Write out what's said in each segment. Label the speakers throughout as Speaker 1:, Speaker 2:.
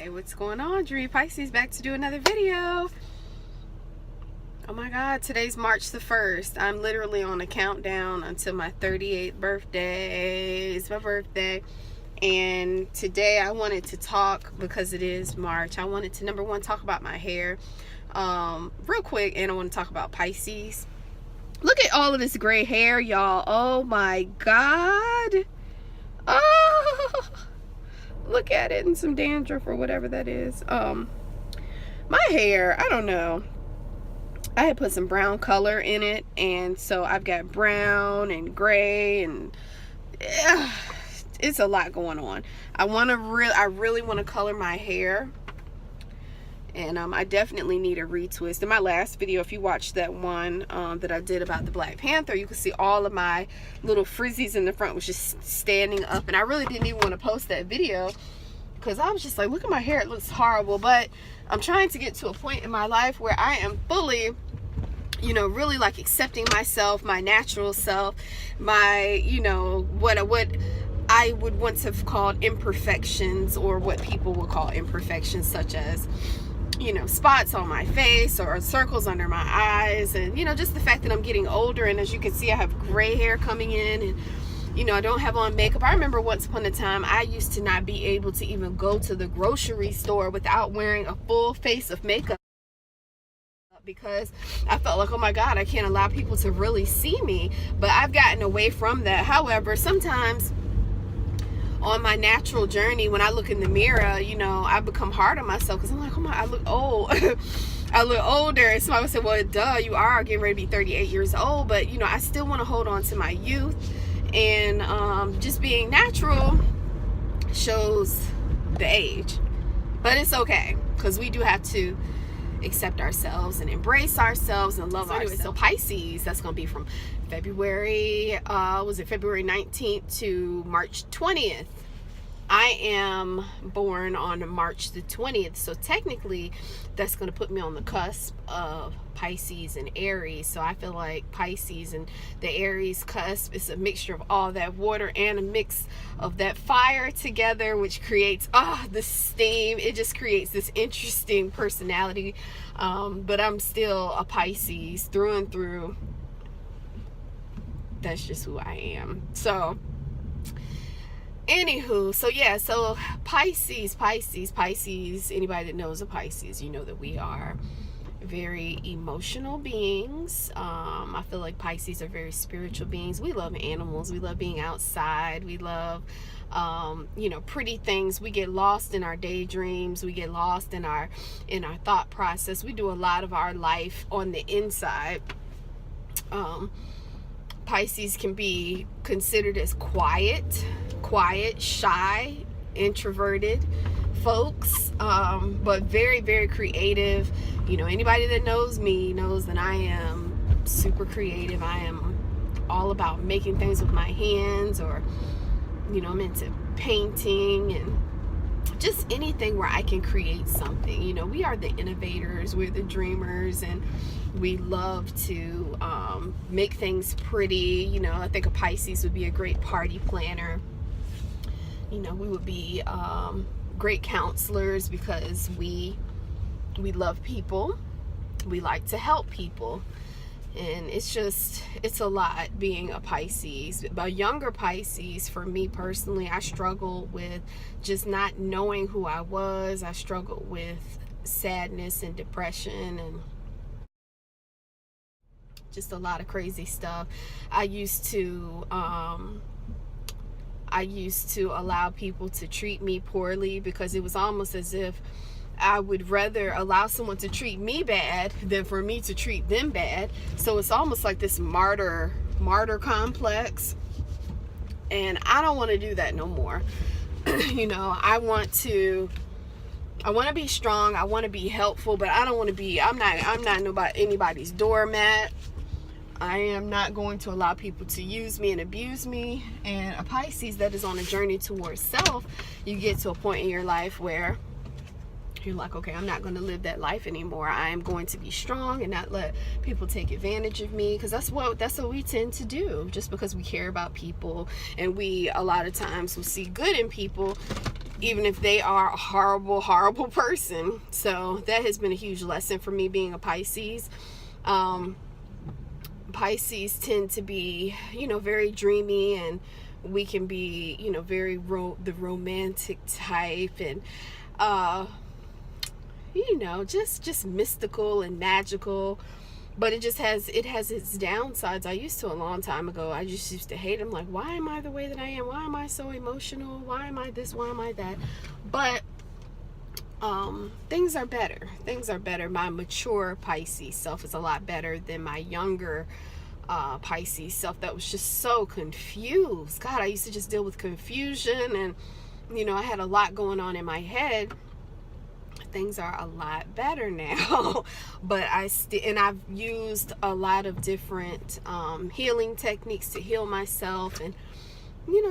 Speaker 1: Hey, what's going on? Dream Pisces back to do another video. Oh my god, today's March the 1st. I'm literally on a countdown until my 38th birthday. It's my birthday. And today I wanted to talk, because it is March, I wanted to, number one, talk about my hair real quick, and I want to talk about Pisces. Look at all of this gray hair, y'all. Oh my god. Oh, look at it, and some dandruff or whatever that is. My hair, I don't know, I had put some brown color in it, and so I've got brown and gray, and it's a lot going on. I really want to color my hair, and I definitely need a retwist. In my last video, if you watched that one that I did about the Black Panther, you could see all of my little frizzies in the front was just standing up, and I really didn't even want to post that video because I was just like, look at my hair, it looks horrible. But I'm trying to get to a point in my life where I am fully, you know, really like accepting myself, my natural self, my, you know, what I would once have called imperfections, or what people would call imperfections, such as, you know, spots on my face or circles under my eyes, and, you know, just the fact that I'm getting older. And as you can see, I have gray hair coming in, and, you know, I don't have on makeup. I remember once upon a time I used to not be able to even go to the grocery store without wearing a full face of makeup, because I felt like, oh my god, I can't allow people to really see me. But I've gotten away from that. However, sometimes on my natural journey, when I look in the mirror, you know, I become hard on myself because I'm like, oh my, I look old. I look older. And somebody would say, well, duh, you are getting ready to be 38 years old. But, you know, I still want to hold on to my youth. And just being natural shows the age. But it's okay, because we do have to accept ourselves and embrace ourselves and love ourselves. So Pisces, that's going to be from February, was it February 19th to March 20th. I am born on March the 20th, so technically that's going to put me on the cusp of Pisces and Aries. So I feel like Pisces and the Aries cusp is a mixture of all that water and a mix of that fire together, which creates the steam. It just creates this interesting personality. But I'm still a Pisces through and through. That's just who I am. So anywho, so yeah, so Pisces, anybody that knows a Pisces, you know that we are very emotional beings. I feel like Pisces are very spiritual beings. We love animals. We love being outside. We love, you know, pretty things. We get lost in our daydreams. We get lost in our thought process. We do a lot of our life on the inside. Pisces can be considered as quiet, shy, introverted folks, but very, very creative. You know, anybody that knows me knows that I am super creative. I am all about making things with my hands, or, you know, I'm into painting and just anything where I can create something. You know, we are the innovators, we're the dreamers, and we love to make things pretty. You know, I think a Pisces would be a great party planner. You know, we would be great counselors, because we love people. We like to help people. And it's a lot being a Pisces. A younger Pisces, for me personally, I struggle with just not knowing who I was. I struggle with sadness and depression and just a lot of crazy stuff. I used to allow people to treat me poorly, because it was almost as if I would rather allow someone to treat me bad than for me to treat them bad. So it's almost like this martyr complex, and I don't want to do that no more. You know, I want to be strong. I want to be helpful, but I don't want to be, I'm not anybody's doormat. I am not going to allow people to use me and abuse me. And a Pisces that is on a journey towards self, you get to a point in your life where you're like, okay, I'm not going to live that life anymore. I am going to be strong and not let people take advantage of me, because that's what we tend to do, just because we care about people, and we a lot of times will see good in people. even if they are a horrible, horrible person. So that has been a huge lesson for me being a Pisces. Pisces tend to be, very dreamy, and we can be, very the romantic type, and just mystical and magical. But it has its downsides. I used to, a long time ago, I just used to hate them. Like, why am I the way that I am? Why am I so emotional? Why am I this? Why am I that? But things are better. Things are better. My mature Pisces self is a lot better than my younger Pisces self that was just so confused. God, I used to just deal with confusion, and I had a lot going on in my head. Things are a lot better now. But I've used a lot of different healing techniques to heal myself, and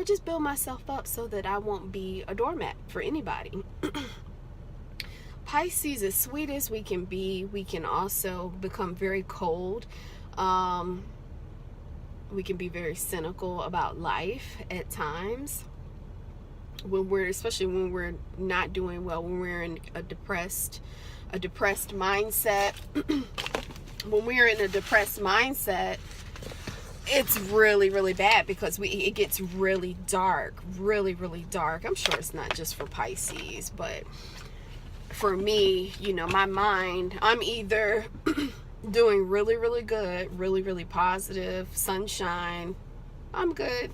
Speaker 1: just build myself up so that I won't be a doormat for anybody. Pisces, as sweet as we can be, we can also become very cold. We can be very cynical about life at times, especially when we're not doing well, when we're in a depressed mindset. When we're in a depressed mindset, it's really, really bad, because it gets really dark, really, really dark. I'm sure it's not just for Pisces, but for me, my mind, I'm either doing really, really good, really, really positive, sunshine, I'm good,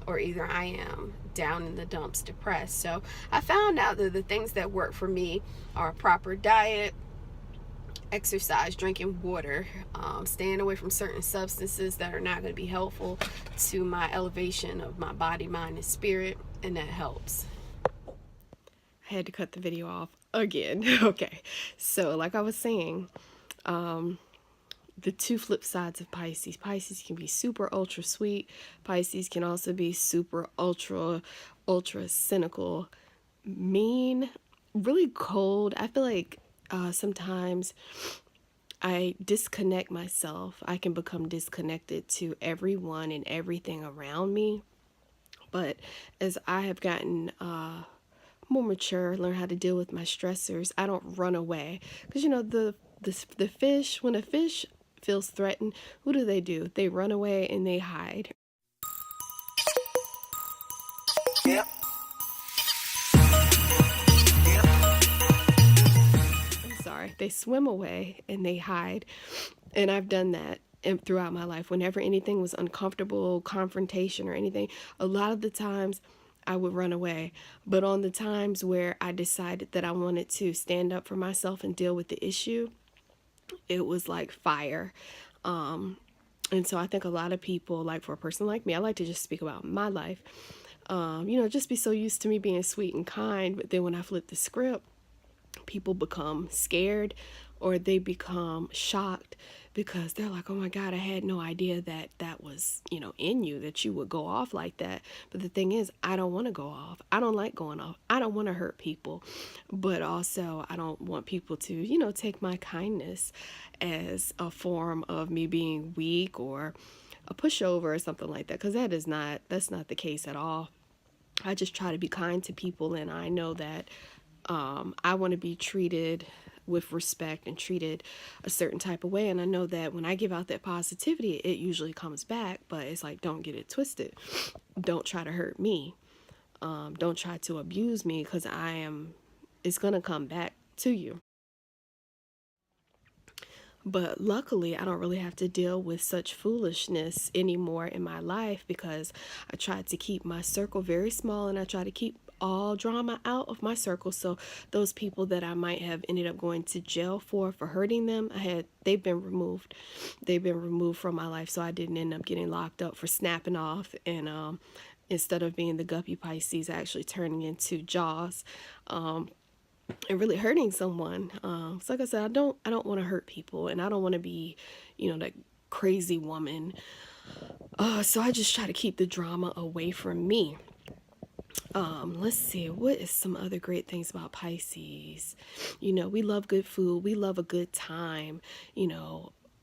Speaker 1: or either I am down in the dumps, depressed. So I found out that the things that work for me are proper diet, exercise, drinking water, staying away from certain substances that are not going to be helpful to my elevation of my body, mind, and spirit, and that helps. I had to cut the video off again. Okay, so like I was saying, the two flip sides of Pisces. Pisces can be super ultra sweet. Pisces can also be super ultra cynical, mean, really cold. I feel like sometimes I disconnect myself. I can become disconnected to everyone and everything around me. But as I have gotten more mature, learn how to deal with my stressors, I don't run away. Because the fish, when a fish feels threatened, what do? They run away and they hide. Yep. I'm sorry. They swim away and they hide. And I've done that throughout my life. Whenever anything was uncomfortable, confrontation or anything, a lot of the times I would run away. But on the times where I decided that I wanted to stand up for myself and deal with the issue, it was like fire. And so I think a lot of people, like for a person like me, I like to just speak about my life, just be so used to me being sweet and kind. But then when I flip the script, people become scared, or they become shocked, because they're like, oh my God, I had no idea that was, in you, that you would go off like that. But the thing is, I don't want to go off. I don't like going off. I don't want to hurt people. But also, I don't want people to, take my kindness as a form of me being weak or a pushover or something like that. Because that's not the case at all. I just try to be kind to people, and I know that I want to be treated with respect and treated a certain type of way. And I know that when I give out that positivity, it usually comes back. But it's like, don't get it twisted. Don't try to hurt me. Don't try to abuse me, because it's going to come back to you. But luckily, I don't really have to deal with such foolishness anymore in my life, because I tried to keep my circle very small, and I try to keep all drama out of my circle. So those people that I might have ended up going to jail for hurting them, they've been removed. They've been removed from my life, so I didn't end up getting locked up for snapping off, and instead of being the guppy Pisces, actually turning into Jaws. And really hurting someone. So like I said, I don't want to hurt people, and I don't want to be, that crazy woman. So I just try to keep the drama away from me. Let's see, what is some other great things about Pisces? We love good food. We love a good time.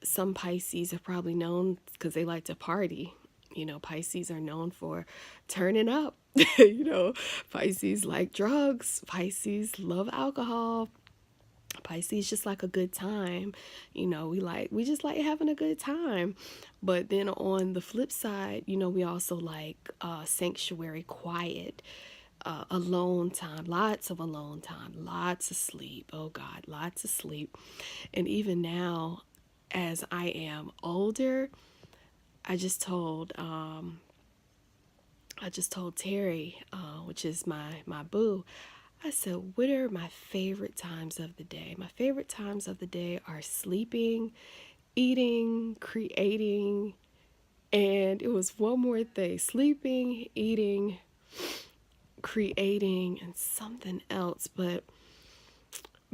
Speaker 1: Some Pisces are probably known because they like to party. Pisces are known for turning up. Pisces like drugs. Pisces love alcohol. Pisces just like a good time. We just like having a good time. But then on the flip side, we also like sanctuary, quiet, alone time, lots of alone time, lots of sleep. Oh God, lots of sleep. And even now, as I am older, I just told Terry, which is my boo. I said, what are my favorite times of the day? My favorite times of the day are sleeping, eating, creating, and it was one more thing: sleeping, eating, creating, and something else. But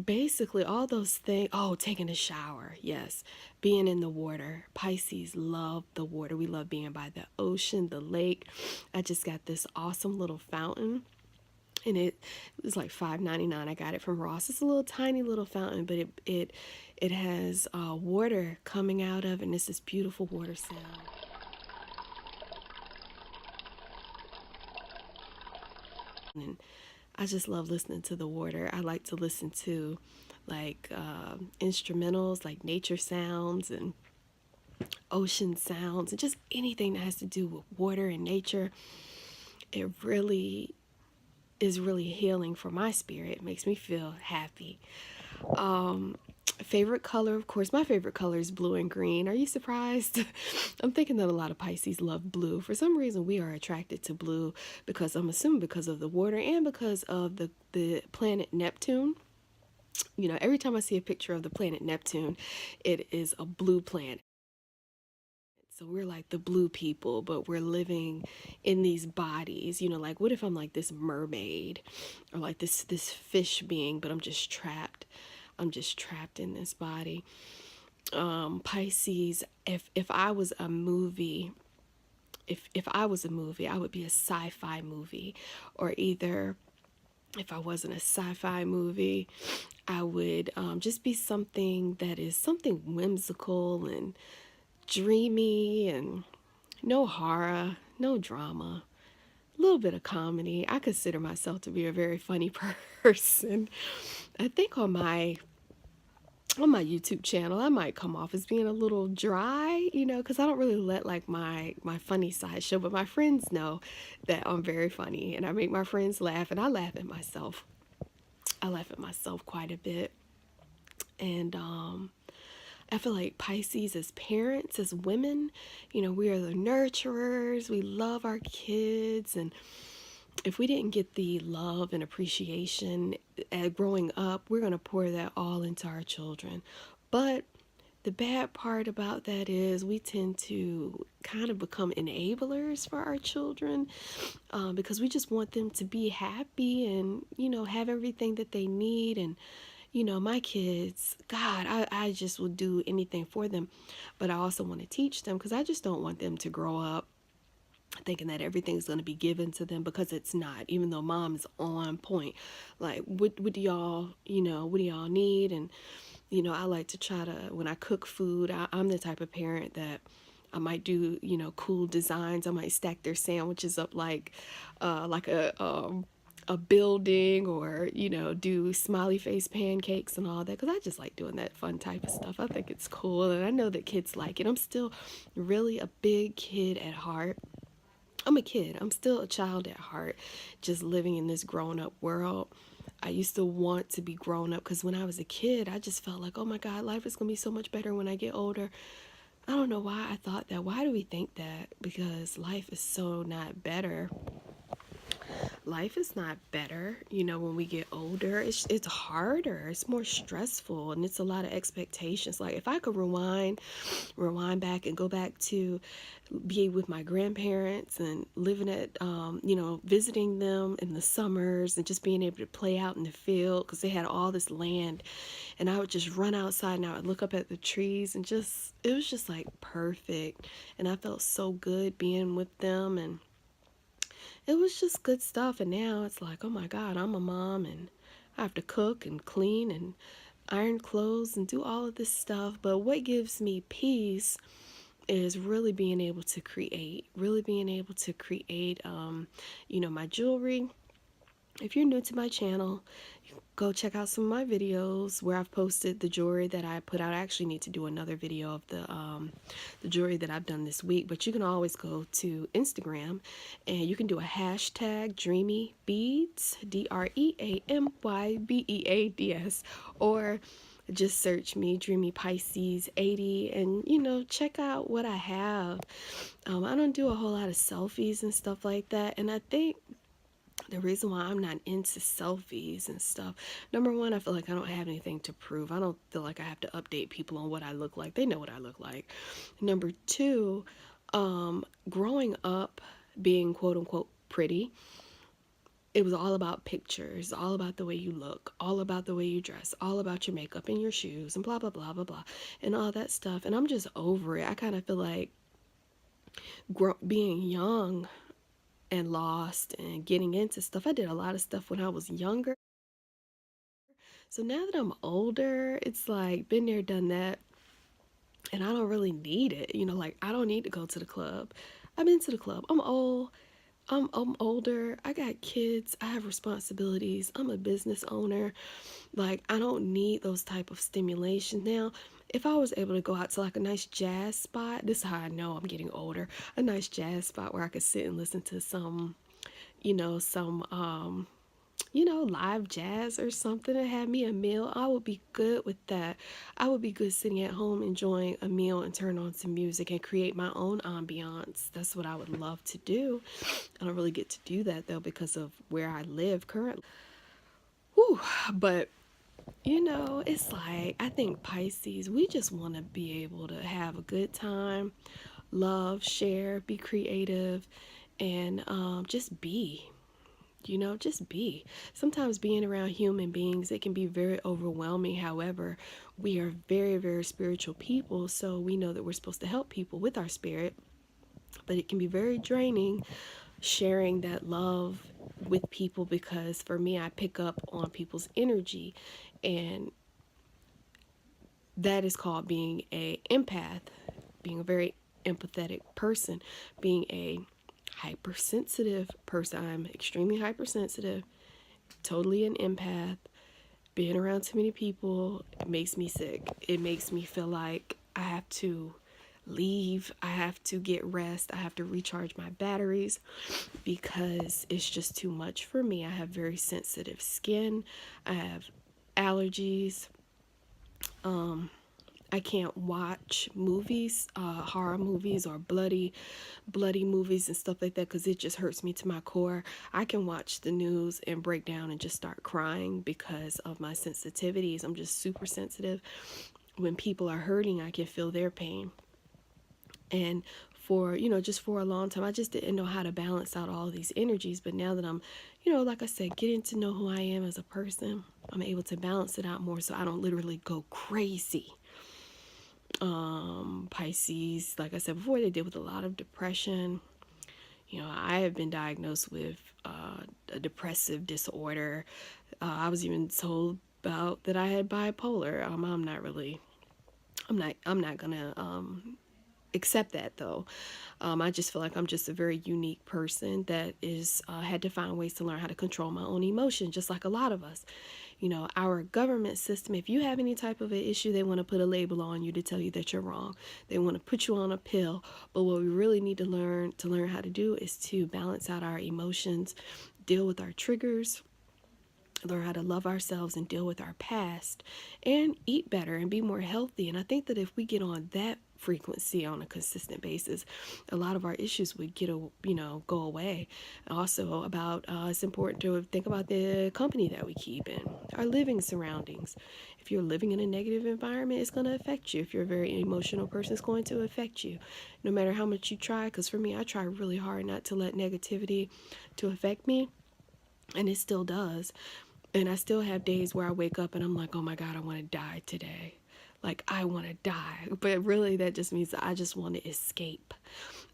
Speaker 1: basically, all those things. Oh, taking a shower. Yes. Being in the water. Pisces love the water. We love being by the ocean, the lake. I just got this awesome little fountain. And it was like $5.99. I got it from Ross. It's a little tiny little fountain, but it has water coming out of it, and it's this beautiful water sound. And I just love listening to the water. I like to listen to like instrumentals, like nature sounds and ocean sounds, and just anything that has to do with water and nature. It really is really healing for my spirit. It makes me feel happy. Favorite color, of course, my favorite color is blue and green. Are you surprised? I'm thinking that a lot of Pisces love blue. For some reason, we are attracted to blue because I'm assuming because of the water and because of the planet Neptune. Every time I see a picture of the planet Neptune, it is a blue planet. So we're like the blue people, but we're living in these bodies. Like what if I'm like this mermaid or like this fish being, but I'm just trapped. I'm just trapped in this body. Pisces, if I was a movie, if I was a movie, I would be a sci-fi movie. Or either if I wasn't a sci-fi movie, I would just be something that is something whimsical and dreamy, and no horror, no drama, a little bit of comedy. I consider myself to be a very funny person. I think on my YouTube channel, I might come off as being a little dry, because I don't really let like my funny side show, but my friends know that I'm very funny and I make my friends laugh, and I laugh at myself. I laugh at myself quite a bit. And I feel like Pisces as parents, as women, we are the nurturers. We love our kids. And if we didn't get the love and appreciation growing up, we're going to pour that all into our children. But the bad part about that is we tend to kind of become enablers for our children because we just want them to be happy and, have everything that they need. And my kids, God, I just will do anything for them. But I also want to teach them because I just don't want them to grow up thinking that everything's going to be given to them, because it's not. Even though mom is on point, like what do y'all need? And I like to try to, when I cook food, I'm the type of parent that I might do cool designs. I might stack their sandwiches up like a building, or do smiley face pancakes and all that, because I just like doing that fun type of stuff. I think it's cool, and I know that kids like it. I'm still really a big kid at heart. I'm a kid. I'm still a child at heart, just living in this grown up world. I used to want to be grown up because when I was a kid, I just felt like, oh my God, life is going to be so much better when I get older. I don't know why I thought that. Why do we think that? Because life is so not better. Life is not better, when we get older. It's harder, it's more stressful, and it's a lot of expectations. Like if I could rewind back and go back to be with my grandparents and living at visiting them in the summers and just being able to play out in the field, because they had all this land, and I would just run outside and I would look up at the trees, and it was just like perfect, and I felt so good being with them, and it was just good stuff. And now it's like, oh my God, I'm a mom and I have to cook and clean and iron clothes and do all of this stuff. But what gives me peace is really being able to create, my jewelry. If you're new to my channel, go check out some of my videos where I've posted the jewelry that I put out. I actually need to do another video of the jewelry that I've done this week, but you can always go to Instagram and you can do a hashtag dreamy beads, DreamyBeads, or just search me, Dreamy Pisces 80, and check out what I have. I don't do a whole lot of selfies and stuff like that, and I think the reason why I'm not into selfies and stuff, number one, I feel like I don't have anything to prove. I don't feel like I have to update people on what I look like. They know what I look like. Number two, growing up being quote unquote pretty, it was all about pictures, all about the way you look, all about the way you dress, all about your makeup and your shoes and blah, blah, blah, blah, blah, and all that stuff. And I'm just over it. I kind of feel like being young and lost and getting into stuff. I did a lot of stuff when I was younger. So now that I'm older, it's like been there, done that, and I don't really need it. Like I don't need to go to the club. I've been to the club. I'm old. I'm older. I got kids. I have responsibilities. I'm a business owner. Like I don't need those type of stimulation now. If I was able to go out to like a nice jazz spot, this is how I know I'm getting older. A nice jazz spot where I could sit and listen to some, live jazz or something, and have me a meal, I would be good with that. I would be good sitting at home enjoying a meal and turn on some music and create my own ambiance. That's what I would love to do. I don't really get to do that though because of where I live currently. Whew. But it's like I think Pisces, we just want to be able to have a good time, love, share, be creative, and just be. Just be. Sometimes being around human beings, it can be very overwhelming. However, we are very, very spiritual people, so we know that we're supposed to help people with our spirit, but it can be very draining sharing that love with people, because for me, I pick up on people's energy, and that is called being a empath, being a very empathetic person, being a hypersensitive person. I'm extremely hypersensitive, totally an empath. Being around too many people, it makes me sick. It makes me feel like I have to leave. I have to get rest. I have to recharge my batteries because it's just too much for me. I have very sensitive skin. I have allergies. I can't watch movies, horror movies or bloody movies and stuff like that, because it just hurts me to my core. I can watch the news and break down and just start crying because of my sensitivities. I'm just super sensitive. When people are hurting, I can feel their pain. And just for a long time, I just didn't know how to balance out all these energies. But now that I'm, like I said, getting to know who I am as a person, I'm able to balance it out more so I don't literally go crazy. Pisces, like I said before, they deal with a lot of depression. I have been diagnosed with a depressive disorder. I was even told about that I had bipolar. I'm not gonna accept that though. I just feel like I'm just a very unique person that is had to find ways to learn how to control my own emotions, just like a lot of us. Our government system, if you have any type of an issue, they want to put a label on you to tell you that you're wrong. They want to put you on a pill. But what we really need to learn how to do is to balance out our emotions, deal with our triggers, learn how to love ourselves and deal with our past, and eat better and be more healthy. And I think that if we get on that frequency on a consistent basis, a lot of our issues would go away. Also about it's important to think about the company that we keep in, our living surroundings. If you're living in a negative environment, it's going to affect you. If you're a very emotional person, it's going to affect you no matter how much you try. Because for me, I try really hard not to let negativity to affect me, and it still does. And I still have days where I wake up and I'm like, oh my God, I want to die today. like I want to die, but really that just means that I just want to escape.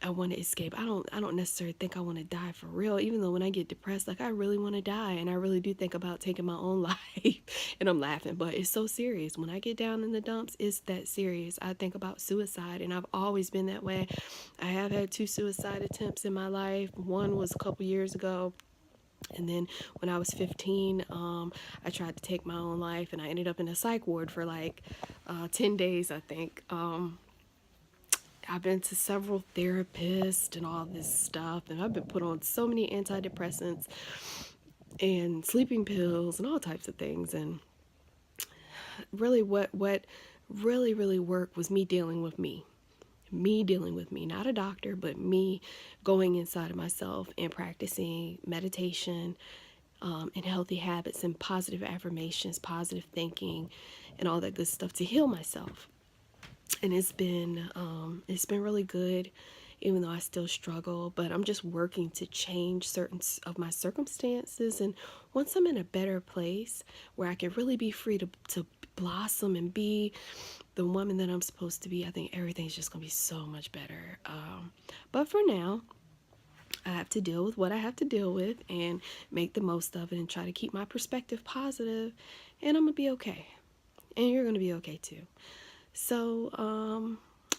Speaker 1: I want to escape. I don't necessarily think I want to die for real, even though when I get depressed, like I really want to die, and I really do think about taking my own life. And I'm laughing, but it's so serious. When I get down in the dumps, it's that serious. I think about suicide, and I've always been that way. I have had 2 suicide attempts in my life. One was a couple years ago, and then when I was 15, I tried to take my own life, and I ended up in a psych ward for like 10 days, I think. I've been to several therapists and all this stuff, and I've been put on so many antidepressants and sleeping pills and all types of things. And really, what really worked was me dealing with me. Me dealing with me, not a doctor, but me going inside of myself and practicing meditation, and healthy habits and positive affirmations, positive thinking, and all that good stuff to heal myself. And it's been really good, even though I still struggle. But I'm just working to change certain of my circumstances, and once I'm in a better place where I can really be free to blossom and be the woman that I'm supposed to be, I think everything's just gonna be so much better. But for now, I have to deal with what I have to deal with and make the most of it and try to keep my perspective positive, and I'm gonna be okay. And you're gonna be okay too. So,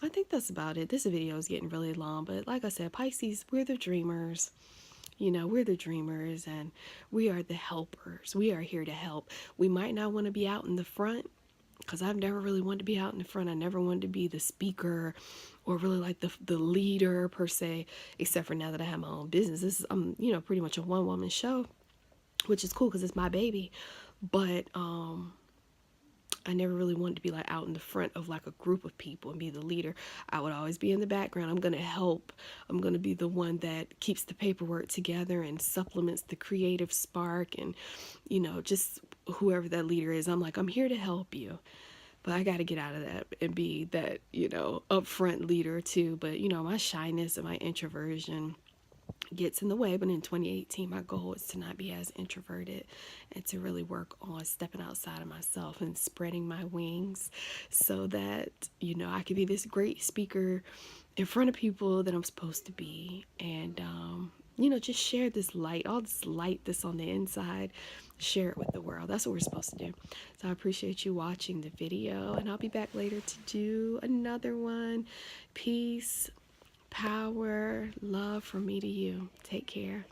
Speaker 1: I think that's about it. This video is getting really long, but like I said, Pisces, we're the dreamers. You know, we're the dreamers, and we are the helpers. We are here to help. We might not want to be out in the front, because I've never really wanted to be out in the front. I never wanted to be the speaker or really like the leader per se, except for now that I have my own business. This is, you know, pretty much a one-woman show, which is cool because it's my baby. But I never really wanted to be like out in the front of like a group of people and be the leader. I would always be in the background. I'm going to help. I'm going to be the one that keeps the paperwork together and supplements the creative spark, and, you know, just whoever that leader is. I'm like, I'm here to help you. But I got to get out of that and be that, you know, upfront leader too. But, you know, my shyness and my introversion gets in the way. But in 2018, my goal is to not be as introverted and to really work on stepping outside of myself and spreading my wings so that, you know, I can be this great speaker in front of people that I'm supposed to be, and you know, just share this light, all this light that's on the inside, share it with the world. That's what we're supposed to do. So I appreciate you watching the video, and I'll be back later to do another one. Peace, power, love from me to you. Take care.